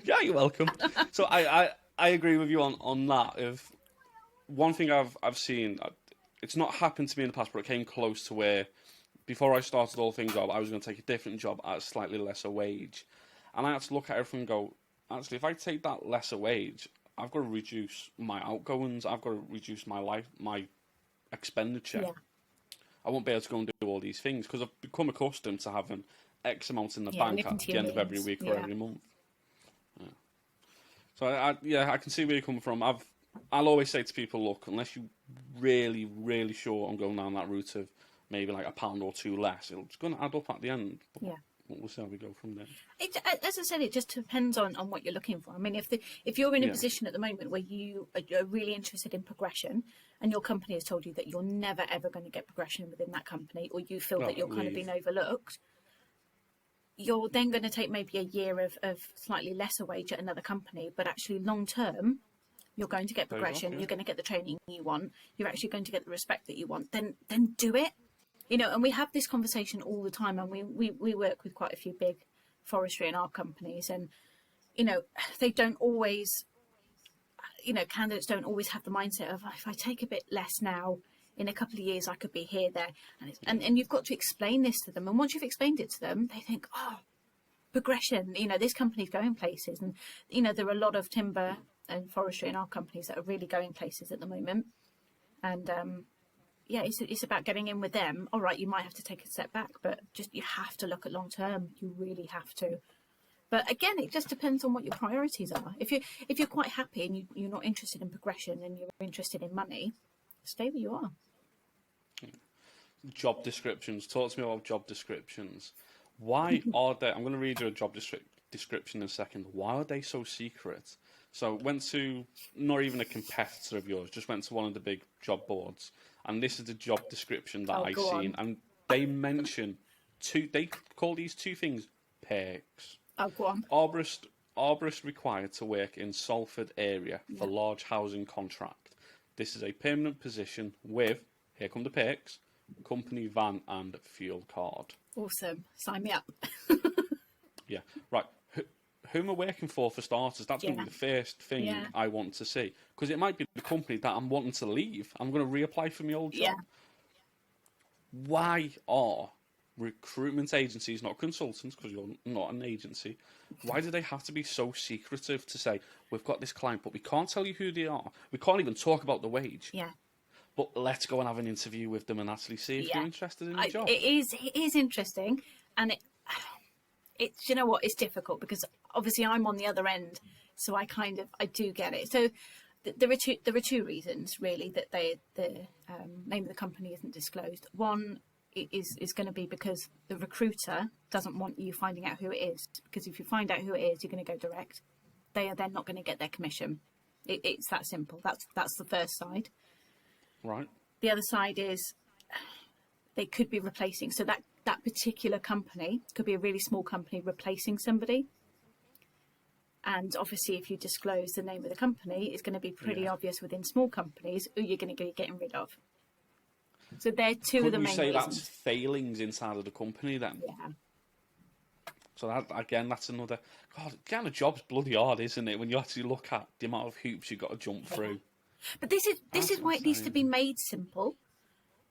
Yeah, you're welcome. So I agree with you on that. If one thing I've seen, it's not happened to me in the past, but it came close to where before I started all things up, I was going to take a different job at a slightly lesser wage, and I had to look at everything and go, actually, if I take that lesser wage, I've got to reduce my outgoings, I've got to reduce my expenditure. Yeah. I won't be able to go and do all these things because I've become accustomed to having X amount in the Yeah, bank living at to the your end of every means. week or Yeah. every month. Yeah. So I can see where you're coming from. I'll always say to people, look, unless you're really, really sure I'm going down that route of maybe like £1 or £2 less, it's going to add up at the end. Yeah. We'll see how we go from there. As I said, it just depends on what you're looking for. I mean, if you're in a Yeah. position at the moment where you are really interested in progression, and your company has told you that you're never ever going to get progression within that company, or you feel that you're kind of being overlooked, you're then going to take maybe a year of slightly lesser wage at another company, but actually long term, you're going to get progression. Yeah. You're going to get the training you want. You're actually going to get the respect that you want. Then do it. You know, and we have this conversation all the time, and we work with quite a few big forestry and art companies, and you know, they don't always, you know, candidates don't always have the mindset of, if I take a bit less now, in a couple of years I could be here, there, and you've got to explain this to them, and once you've explained it to them, they think, oh, progression, you know, this company's going places, and you know, there are a lot of timber and forestry and art companies that are really going places at the moment, and yeah, it's about getting in with them. All right, you might have to take a step back, but just you have to look at long term. You really have to. But again, it just depends on what your priorities are. If you're quite happy and you're not interested in progression and you're interested in money, stay where you are. Job descriptions. Talk to me about job descriptions. Why are they? I'm going to read you a job description in a second. Why are they so secret? So went to not even a competitor of yours, just went to one of the big job boards, and this is the job description that I seen, and they mention they call these two things perks. Oh, go on. Arborist required to work in Salford area for large housing contract. This is a permanent position with, here come the perks, company van and fuel card. Awesome. Sign me up. Yeah, right. Who am I working for starters? That's going to be the first thing I want to see. Because it might be the company that I'm wanting to leave. I'm going to reapply for my old job. Yeah. Why are recruitment agencies, not consultants, because you're not an agency, why do they have to be so secretive to say, we've got this client, but we can't tell you who they are. We can't even talk about the wage. Yeah. But let's go and have an interview with them and actually see if you're interested in the job. It is interesting, and it's, you know what, it's difficult because obviously I'm on the other end, so I do get it. So there are two reasons really that the name of the company isn't disclosed. One is going to be because the recruiter doesn't want you finding out who it is, because if you find out who it is, you're going to go direct. They are then not going to get their commission. It's that simple. That's the first side. Right. The other side is they could be replacing. So that particular company could be a really small company replacing somebody. And obviously, if you disclose the name of the company, it's going to be pretty obvious within small companies who you're going to be getting rid of. So they're two of the main reasons. Could you say that's failings inside of the company then? Yeah. So that, again, that's another... God, getting a job's bloody hard, isn't it? When you actually look at the amount of hoops you've got to jump through. But this is why it needs to be made simple.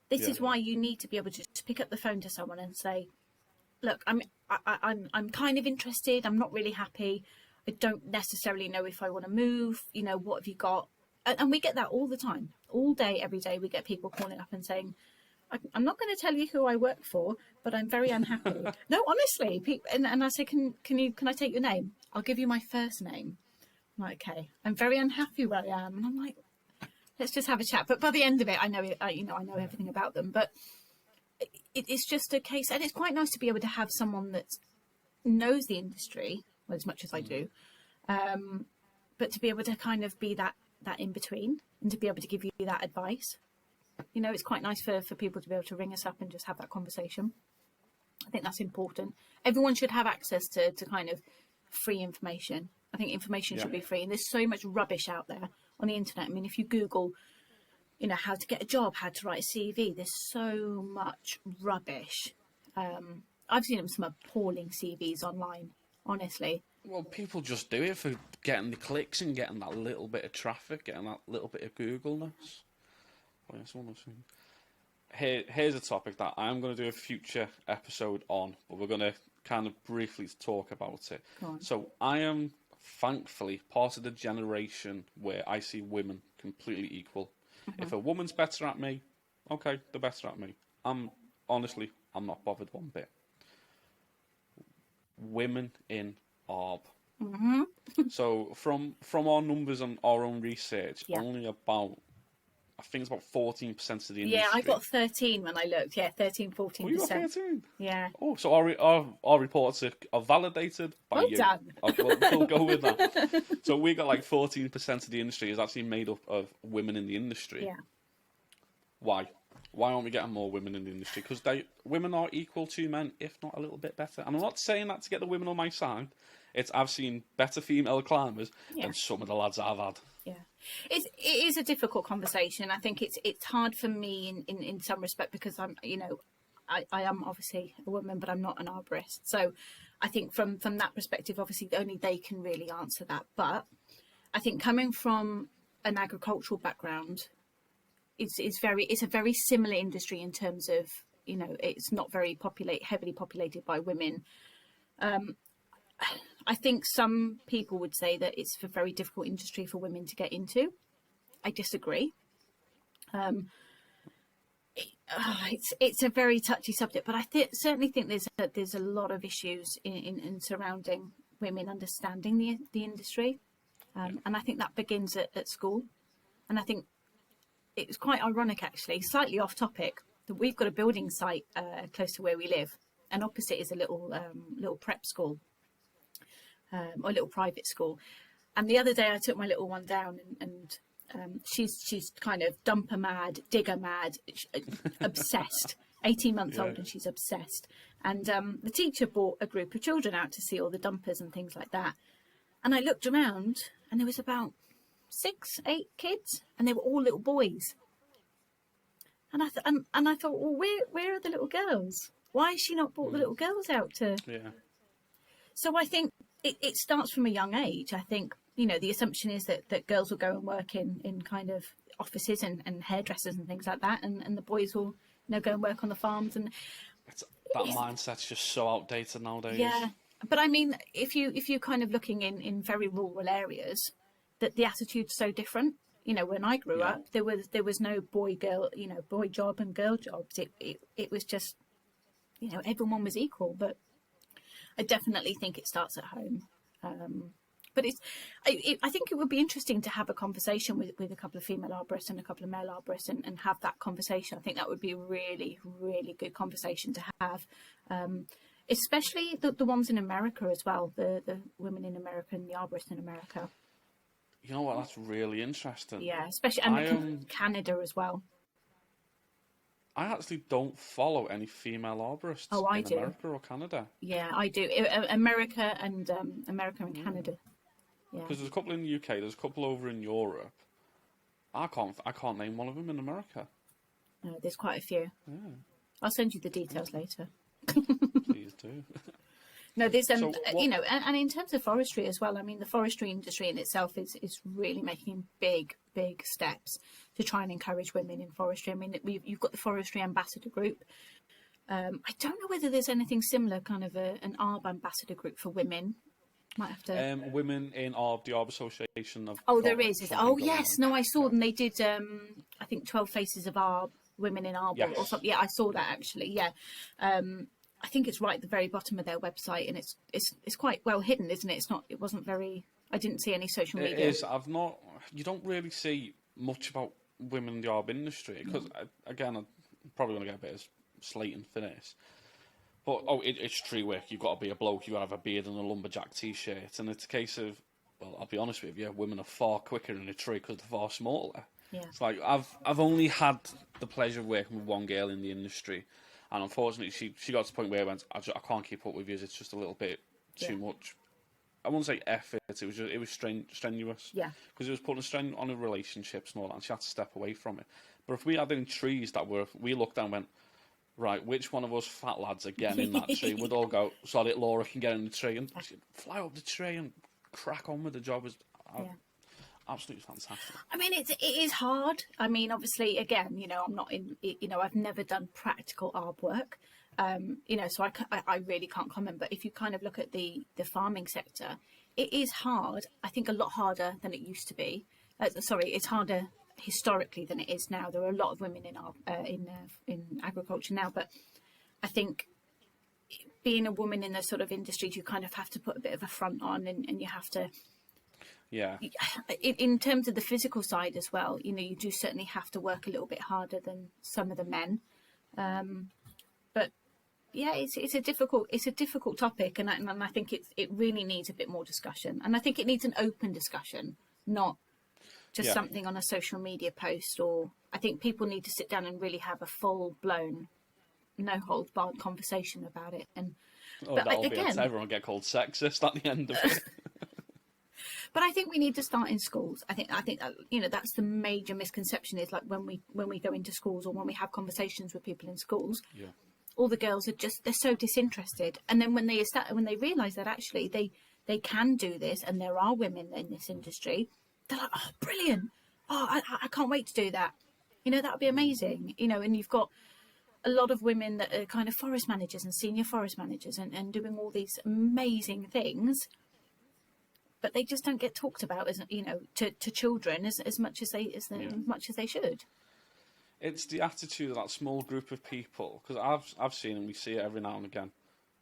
This is why you need to be able to just pick up the phone to someone and say, look, I'm kind of interested. I'm not really happy. I don't necessarily know if I want to move. You know, what have you got? And we get that all the time, all day, every day. We get people calling up and saying, I'm not going to tell you who I work for, but I'm very unhappy. No, honestly. And I say, can I take your name? I'll give you my first name. I'm like, okay. I'm very unhappy where I am. And I'm like, let's just have a chat. But by the end of it, I know everything about them. But it's just a case, and it's quite nice to be able to have someone that knows the industry, well, as much as I do, but to be able to kind of be that in between and to be able to give you that advice. You know, it's quite nice for people to be able to ring us up and just have that conversation. I think that's important. Everyone should have access to kind of free information. I think information should be free. And there's so much rubbish out there on the internet. I mean, if you Google, you know, how to get a job, how to write a CV, there's so much rubbish. I've seen some appalling CVs online, honestly. Well, people just do it for getting the clicks and getting that little bit of traffic, getting that little bit of Google-ness. Oh, yes, one more thing. Here's a topic that I'm going to do a future episode on, but we're going to kind of briefly talk about it. So I am thankfully part of the generation where I see women completely equal. If a woman's better at me, okay, they're better at me. I'm not bothered one bit. Women in arb. So from our numbers and our own research, only about, I think it's about 14% of the industry. Yeah, I got 13 when I looked. Yeah, 13, 14%. Oh, you got 13? Yeah. Oh, so our reports are validated by you. Well done. We'll go with that. So we got like 14% of the industry is actually made up of women in the industry. Yeah. Why? Why aren't we getting more women in the industry? Because women are equal to men, if not a little bit better. And I'm not saying that to get the women on my side. I've seen better female climbers than some of the lads I've had. Yeah, it is a difficult conversation. I think it's hard for me in some respect because I am obviously a woman, but I'm not an arborist. So I think from that perspective, obviously only they can really answer that. But I think coming from an agricultural background, it's a very similar industry in terms of, you know, it's not very heavily populated by women. I think some people would say that it's a very difficult industry for women to get into. I disagree. It's a very touchy subject, but I certainly think there's a lot of issues in surrounding women understanding the industry, and I think that begins at school. And I think it was quite ironic, actually, slightly off topic, that we've got a building site close to where we live, and opposite is a little prep school. Or a little private school, and the other day I took my little one down, and she's kind of dumper mad, digger mad, obsessed. 18 months old, and she's obsessed. And the teacher brought a group of children out to see all the dumpers and things like that. And I looked around, and there was about 6, 8 kids, and they were all little boys. And I thought, well, where are the little girls? Why has she not brought the little girls out to? Yeah. So I think it starts from a young age. I think, you know, the assumption is that girls will go and work in kind of offices and hairdressers and things like that, and the boys will, you know, go and work on the farms. And that mindset's just so outdated nowadays. Yeah, but I mean, if you kind of looking in very rural areas, that the attitude's so different. You know, when I grew up, there was no boy job and girl jobs. It was just, you know, everyone was equal. But I definitely think it starts at home. But I think it would be interesting to have a conversation with a couple of female arborists and a couple of male arborists and have that conversation. I think that would be a really, really good conversation to have, especially the ones in America as well, the women in America and the arborists in America. You know what? That's really interesting. Yeah, especially and Canada as well. I actually don't follow any female arborists in America or Canada. Yeah, I do. America and Canada. Because there's a couple in the UK, there's a couple over in Europe. I can't name one of them in America. No, there's quite a few. Yeah. I'll send you the details later. Please do. No, there's So you know, and in terms of forestry as well. I mean, the forestry industry in itself is really making big steps to try and encourage women in forestry. I mean, you've got the Forestry Ambassador Group. I don't know whether there's anything similar, kind of an ARB ambassador group for women. Might have to. Women in ARB, the ARB Association. There is. Oh yes, no, I saw them. They did. I think 12 Faces of ARB, Women in Arbor, or something. Yeah, I saw that actually. Yeah. I think it's right at the very bottom of their website, and it's quite well hidden, isn't it? It wasn't very. I didn't see any social media. It is. You don't really see much about women in the ARB industry because, again, I'm probably going to get a bit of slating for this. But it's tree work. You've got to be a bloke. You got to have a beard and a lumberjack t-shirt, and it's a case of, well, I'll be honest with you, women are far quicker in a tree because they're far smaller. Yeah. It's like I've only had the pleasure of working with one girl in the industry, and unfortunately she got to the point where I went, I can't keep up with you. It's just a little bit too much. I won't say effort. It was strenuous. Yeah. Because it was putting a strain on her relationships and all that, and she had to step away from it. But if we had any trees we looked down and went, right, which one of us fat lads are getting in that tree? We'd all go, sorry, Laura can get in the tree, and she'd fly up the tree and crack on with the job. Absolutely fantastic. I mean, it is hard. I mean, obviously, again, you know, I'm not in, you know, I've never done practical ARB work, you know, so I really can't comment. But if you kind of look at the farming sector, it is hard. I think a lot harder than it used to be. It's harder historically than it is now. There are a lot of women in agriculture now, but I think being a woman in those sort of industries, you kind of have to put a bit of a front on, and you have to. Yeah. In terms of the physical side as well, you know, you do certainly have to work a little bit harder than some of the men. But yeah, it's a difficult topic, and I think it really needs a bit more discussion, and I think it needs an open discussion, not just something on a social media post. Or I think people need to sit down and really have a full blown, no holds barred conversation about it. And everyone will get called sexist at the end of it. But I think we need to start in schools. I think you know, that's the major misconception, is like when we go into schools or when we have conversations with people in schools, all the girls they're so disinterested. And then when they realise that actually they can do this, and there are women in this industry, they're like, oh, brilliant! Oh, I can't wait to do that. You know, that would be amazing. You know, and you've got a lot of women that are kind of forest managers and senior forest managers and doing all these amazing things. But they just don't get talked about, as you know, to children as much as they should. It's the attitude of that small group of people, because I've seen, and we see it every now and again.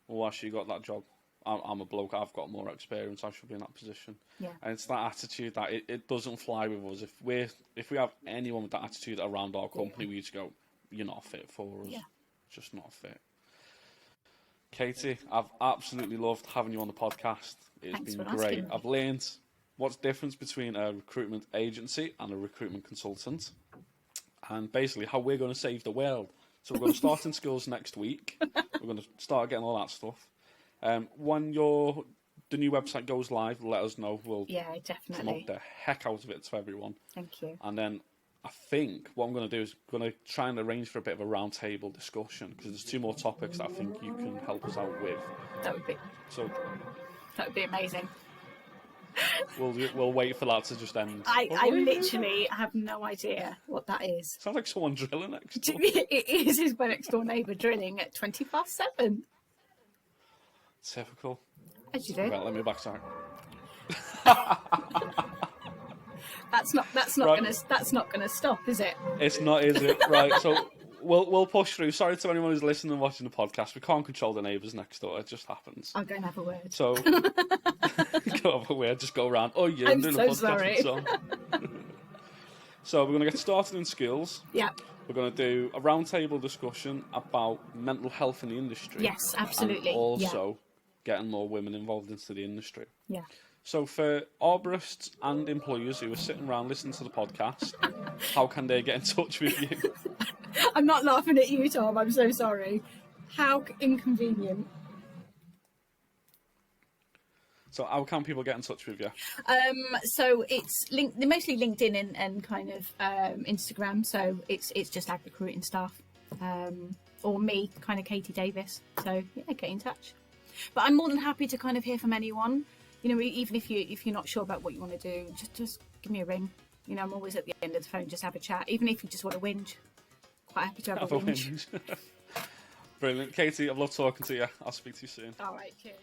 Well, actually, you got that job. I'm a bloke. I've got more experience. I should be in that position. Yeah. And it's that attitude that it doesn't fly with us. If we have anyone with that attitude around our company, we just go, you're not fit for us. Yeah. Just not fit. Katy, I've absolutely loved having you on the podcast. It's been great. I've learned what's the difference between a recruitment agency and a recruitment consultant, and basically how we're going to save the world. So we're going to start in schools next week. We're going to start getting all that stuff. When the new website goes live, let us know. We'll definitely promote the heck out of it to everyone. Thank you. And then I think what I'm going to do is going to try and arrange for a bit of a roundtable discussion, because there's 2 more topics that I think you can help us out with. That would be amazing. We'll wait for that to just end. I literally have no idea what that is. Sounds like someone drilling next door. It is his next door neighbour drilling at 20:07. Typical. As you do. Right, let me backtrack. That's not gonna stop, is it? It's not, is it? Right. So we'll push through. Sorry to anyone who's listening and watching the podcast. We can't control the neighbours next door. It just happens. I'll go and have a word. So go have a word. Just go around. Oh yeah, I'm doing a podcast. Sorry. So we're going to get started in schools. Yeah. We're going to do a roundtable discussion about mental health in the industry. Yes, absolutely. And also getting more women involved into the industry. Yeah. So for arborists and employers who are sitting around listening to the podcast, how can they get in touch with you? I'm not laughing at you, Tom. I'm so sorry. How inconvenient. So how can people get in touch with you? So it's mostly LinkedIn and kind of Instagram. So it's just Agrecruiting staff, or me, kind of Katy Davis. So yeah, get in touch. But I'm more than happy to kind of hear from anyone. You know, even if you're not sure about what you want to do, just give me a ring. You know, I'm always at the end of the phone, just have a chat. Even if you just want to whinge, quite happy to have a whinge. Brilliant, Katy. I've loved talking to you. I'll speak to you soon. All right, cheers.